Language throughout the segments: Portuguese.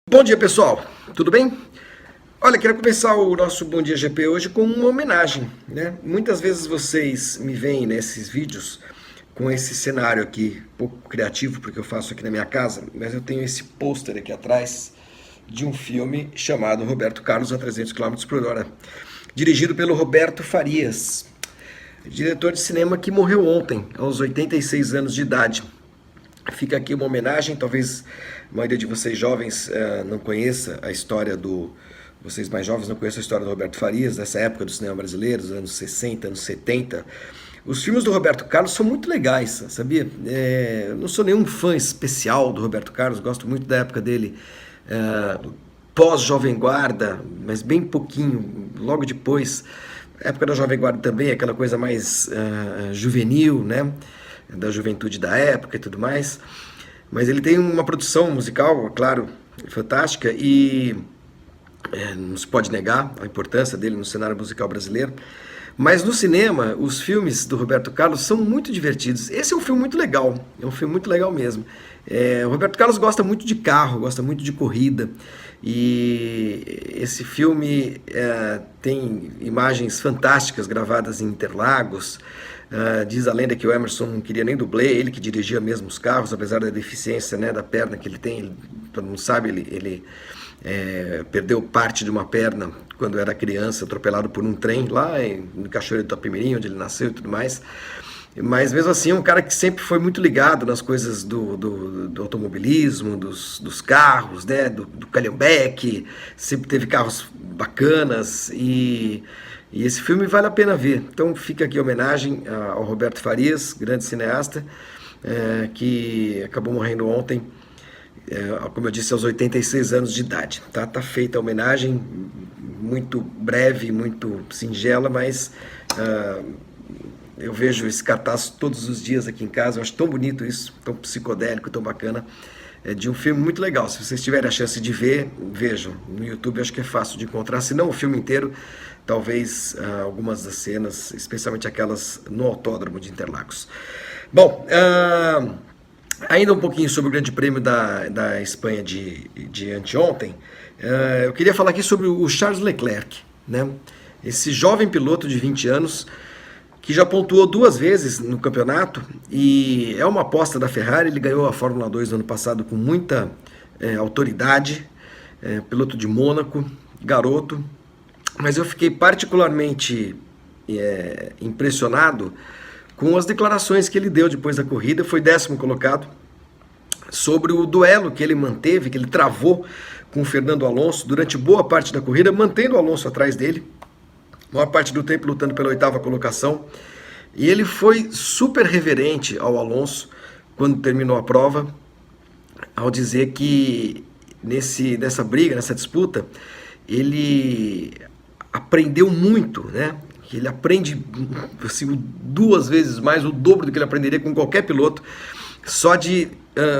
Bom dia, pessoal. Tudo bem? Olha, quero começar o nosso Bom Dia GP hoje com uma homenagem, né? Muitas vezes vocês me veem nesses vídeos com esse cenário aqui, pouco criativo, porque eu faço aqui na minha casa, mas eu tenho esse pôster aqui atrás de um filme chamado Roberto Carlos a 300 km por hora, dirigido pelo Roberto Farias, diretor de cinema que morreu ontem, aos 86 anos de idade. Fica aqui uma homenagem, talvez a maioria de vocês jovens não conheça a história do... Vocês mais jovens não conhecem a história do Roberto Farias, dessa época do cinema brasileiro, dos anos 60, anos 70. Os filmes do Roberto Carlos são muito legais, sabia? Eu não sou nenhum fã especial do Roberto Carlos, gosto muito da época dele pós-Jovem Guarda, mas bem pouquinho, logo depois. A época da Jovem Guarda também, aquela coisa mais juvenil, né? Da juventude da época e tudo mais, mas ele tem uma produção musical, claro, fantástica e não se pode negar a importância dele no cenário musical brasileiro, mas no cinema, os filmes do Roberto Carlos são muito divertidos. Esse é um filme muito legal, é um filme muito legal mesmo. O Roberto Carlos gosta muito de carro, gosta muito de corrida, e esse filme tem imagens fantásticas gravadas em Interlagos. Diz a lenda que o Emerson não queria nem dublê, ele que dirigia mesmo os carros, apesar da deficiência, né, da perna que ele tem. Todo mundo sabe, ele perdeu parte de uma perna quando era criança, atropelado por um trem lá no Cachoeiro do Itapemirim, onde ele nasceu e tudo mais. Mas mesmo assim é um cara que sempre foi muito ligado nas coisas do automobilismo, dos carros, né, do Calhambeque, sempre teve carros bacanas e esse filme vale a pena ver. Então fica aqui a homenagem ao Roberto Farias, grande cineasta, que acabou morrendo ontem, como eu disse, aos 86 anos de idade. Tá feita a homenagem, muito breve, muito singela, mas eu vejo esse cartaz todos os dias aqui em casa. Eu acho tão bonito isso, tão psicodélico, tão bacana. É de um filme muito legal. Se vocês tiverem a chance de ver, vejam. No YouTube acho que é fácil de encontrar, se não o filme inteiro, talvez algumas das cenas, especialmente aquelas no Autódromo de Interlagos. Bom, ainda um pouquinho sobre o Grande Prêmio da Espanha de anteontem. Eu queria falar aqui sobre o Charles Leclerc, né? Esse jovem piloto de 20 anos que já pontuou 2 vezes no campeonato e é uma aposta da Ferrari. Ele ganhou a Fórmula 2 no ano passado com muita autoridade, piloto de Mônaco, garoto, mas eu fiquei particularmente impressionado com as declarações que ele deu depois da corrida. Foi 10º colocado, sobre o duelo que ele manteve, que ele travou com o Fernando Alonso durante boa parte da corrida, mantendo o Alonso atrás dele, maior parte do tempo lutando pela 8ª colocação, e ele foi super reverente ao Alonso quando terminou a prova, ao dizer que nessa briga, nessa disputa, ele aprendeu muito, né? Que ele aprende assim, 2 vezes mais, o dobro do que ele aprenderia com qualquer piloto, só de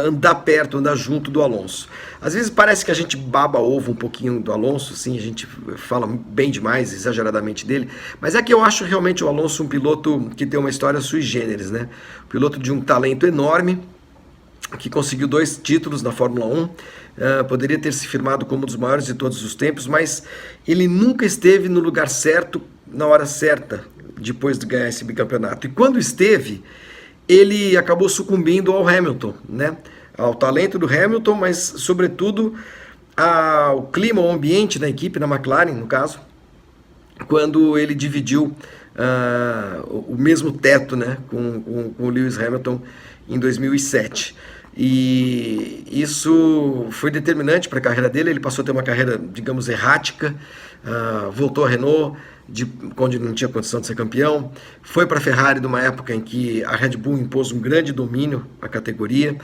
andar perto, andar junto do Alonso. Às vezes parece que a gente baba ovo um pouquinho do Alonso, assim, a gente fala bem demais, exageradamente dele, mas é que eu acho realmente o Alonso um piloto que tem uma história sui generis, né? Um piloto de um talento enorme, que conseguiu 2 títulos na Fórmula 1, poderia ter se firmado como um dos maiores de todos os tempos, mas ele nunca esteve no lugar certo, na hora certa, depois de ganhar esse bicampeonato. E quando esteve, ele acabou sucumbindo ao Hamilton, né? Ao talento do Hamilton, mas sobretudo ao clima, ao ambiente da equipe, na McLaren, no caso, quando ele dividiu o mesmo teto, né, com o Lewis Hamilton em 2007. E isso foi determinante para a carreira dele. Ele passou a ter uma carreira, digamos, errática, voltou à Renault, onde não tinha condição de ser campeão, foi para a Ferrari numa época em que a Red Bull impôs um grande domínio à categoria,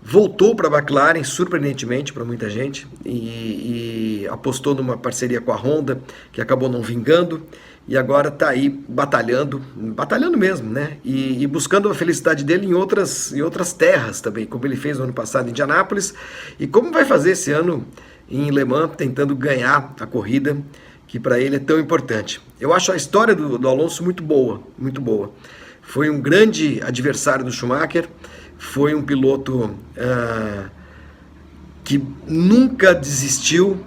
voltou para a McLaren, surpreendentemente para muita gente, e apostou numa parceria com a Honda, que acabou não vingando, e agora está aí batalhando mesmo, né? E buscando a felicidade dele em outras terras também, como ele fez no ano passado em Indianápolis, e como vai fazer esse ano em Le Mans, tentando ganhar a corrida que para ele é tão importante. Eu acho a história do Alonso muito boa, muito boa. Foi um grande adversário do Schumacher, foi um piloto que nunca desistiu,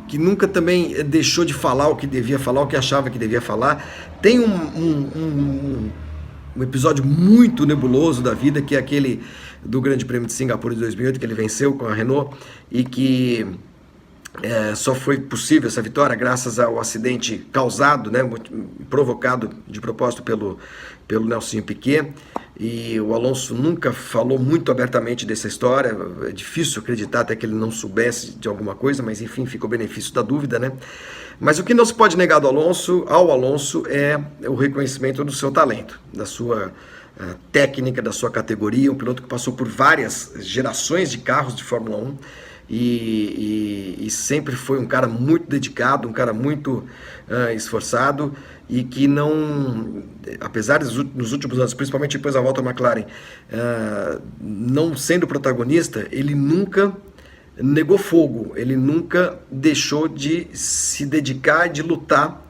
que nunca também deixou de falar o que devia falar, o que achava que devia falar. Tem um episódio muito nebuloso da vida, que é aquele do Grande Prêmio de Singapura de 2008, que ele venceu com a Renault, e que só foi possível essa vitória graças ao acidente causado, né, provocado de propósito pelo Nelsinho Piquet. E o Alonso nunca falou muito abertamente dessa história, é difícil acreditar até que ele não soubesse de alguma coisa, mas enfim, fica o benefício da dúvida, né? Mas o que não se pode negar ao Alonso é o reconhecimento do seu talento, da sua técnica, da sua categoria, um piloto que passou por várias gerações de carros de Fórmula 1, e sempre foi um cara muito dedicado, um cara muito esforçado, e que não, apesar de nos últimos anos, principalmente depois da volta à McLaren, não sendo protagonista, ele nunca negou fogo, ele nunca deixou de se dedicar e de lutar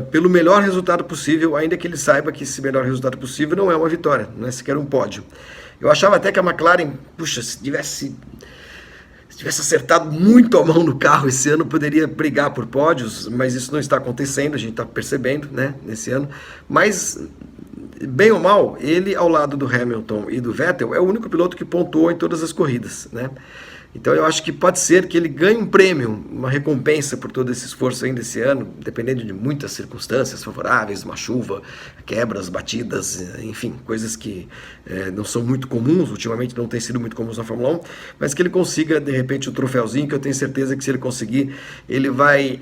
pelo melhor resultado possível, ainda que ele saiba que esse melhor resultado possível não é uma vitória, não é sequer um pódio. Eu achava até que a McLaren, puxa, se tivesse acertado muito a mão no carro esse ano, poderia brigar por pódios, mas isso não está acontecendo, a gente está percebendo, né, nesse ano. Mas, bem ou mal, ele, ao lado do Hamilton e do Vettel, é o único piloto que pontuou em todas as corridas, né? Então eu acho que pode ser que ele ganhe um prêmio, uma recompensa por todo esse esforço ainda esse ano, dependendo de muitas circunstâncias favoráveis, uma chuva, quebras, batidas, enfim, coisas que não são muito comuns, ultimamente não têm sido muito comuns na Fórmula 1, mas que ele consiga, de repente, o troféuzinho, que eu tenho certeza que se ele conseguir, ele vai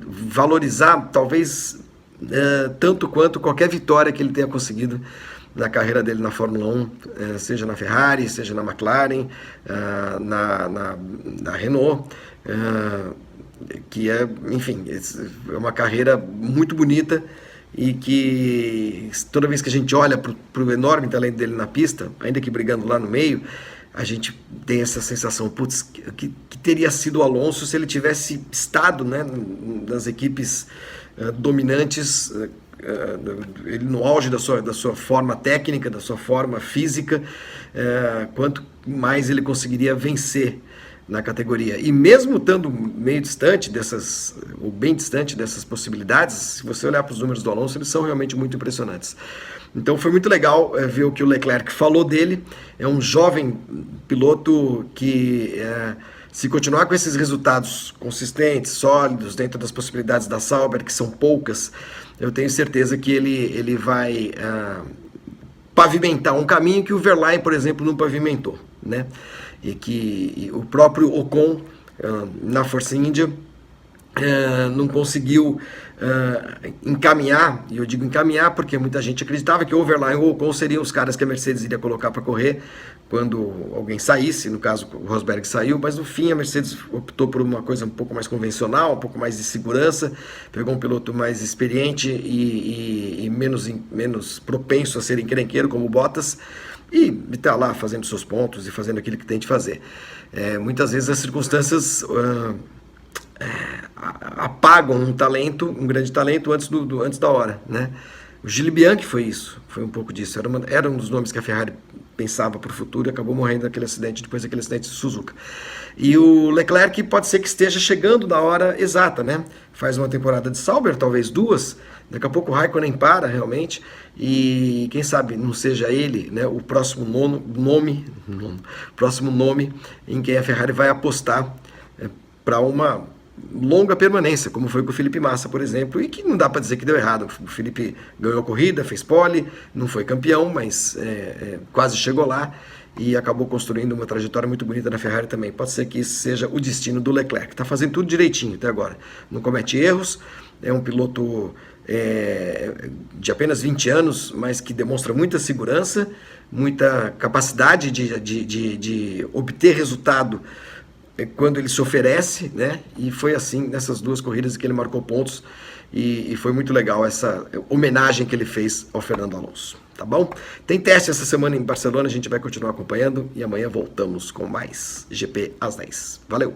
valorizar, talvez, tanto quanto qualquer vitória que ele tenha conseguido na carreira dele na Fórmula 1, seja na Ferrari, seja na McLaren, na Renault, que é, enfim, é uma carreira muito bonita, e que toda vez que a gente olha para o enorme talento dele na pista, ainda que brigando lá no meio, a gente tem essa sensação, putz, que teria sido o Alonso se ele tivesse estado, né, nas equipes dominantes, ele no auge da sua forma técnica, da sua forma física, quanto mais ele conseguiria vencer na categoria. E mesmo estando meio distante ou bem distante dessas possibilidades, se você olhar para os números do Alonso, eles são realmente muito impressionantes. Então foi muito legal ver o que o Leclerc falou dele. É um jovem piloto que, se continuar com esses resultados consistentes, sólidos, dentro das possibilidades da Sauber, que são poucas, eu tenho certeza que ele vai pavimentar um caminho que o Verlaine, por exemplo, não pavimentou, né? E que o próprio Ocon, na Force India, não conseguiu encaminhar, e eu digo encaminhar porque muita gente acreditava que o Verlaine ou o Ocon seriam os caras que a Mercedes iria colocar para correr quando alguém saísse, no caso o Rosberg saiu, mas no fim a Mercedes optou por uma coisa um pouco mais convencional, um pouco mais de segurança, pegou um piloto mais experiente e menos propenso a ser encrenqueiro como o Bottas, e está lá fazendo seus pontos e fazendo aquilo que tem de fazer. Muitas vezes as circunstâncias apagam um grande talento antes da hora, né? O Gilles Bianchi foi isso, foi um pouco disso, era um dos nomes que a Ferrari pensava para o futuro e acabou morrendo naquele acidente, depois daquele acidente de Suzuka. E o Leclerc pode ser que esteja chegando na hora exata, né? Faz uma temporada de Sauber, talvez duas, daqui a pouco o Raikkonen para realmente, e quem sabe não seja ele, né, o próximo nome em quem a Ferrari vai apostar para uma longa permanência, como foi com o Felipe Massa, por exemplo, e que não dá para dizer que deu errado. O Felipe ganhou a corrida, fez pole, não foi campeão, mas quase chegou lá e acabou construindo uma trajetória muito bonita na Ferrari também. Pode ser que isso seja o destino do Leclerc. Está fazendo tudo direitinho até agora. Não comete erros, é um piloto de apenas 20 anos, mas que demonstra muita segurança, muita capacidade de obter resultado quando ele se oferece, né? E foi assim nessas duas corridas que ele marcou pontos, e foi muito legal essa homenagem que ele fez ao Fernando Alonso, tá bom? Tem teste essa semana em Barcelona, a gente vai continuar acompanhando e amanhã voltamos com mais GP às 10. Valeu!